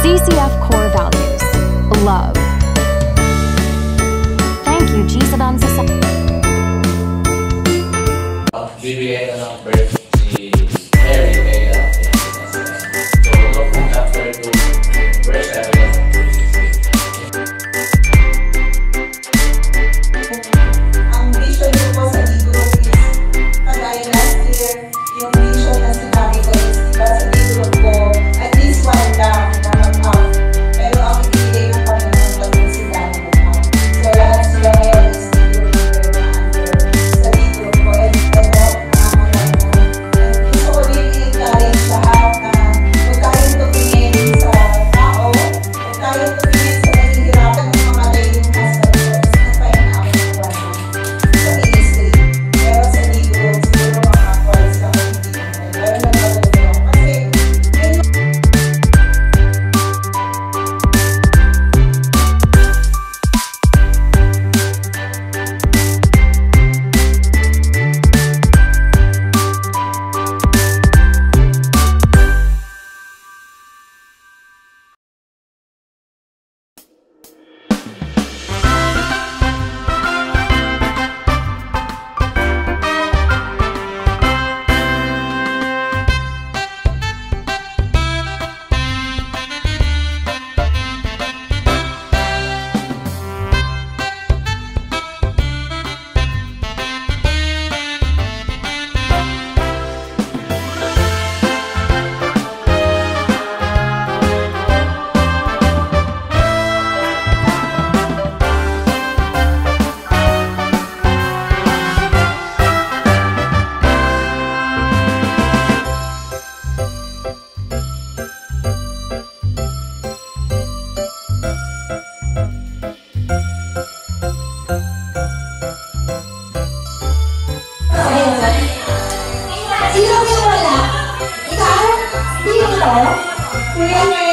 CCF core values. Love. Thank you, Gisabang Society. Bibigay na ng birth si Mary kay So, look from chapter 2, verse 7. Ang vision ko po sa libro is, kagaya last year, yung vision na sinabi ko is, diba sa libro ko, at least one lang na mag-out. Pero ang ibigay ng Panginoon pag sila na mag-out. So, lahat sila ngayon is libro na under sa libro ko. And gusto ko din i-encourage lahat na huwag tayong tumingin sa tao, huwag tayong tumingin sa nahihirapan ng mga dating husband ko is na-find out ng one sa ministry. Pero sa libro, siguro mga calls lang hindi ko. Pero nagpatulong. Kasi, yun sino yung wala? Ikaw? Sino to? Kuya?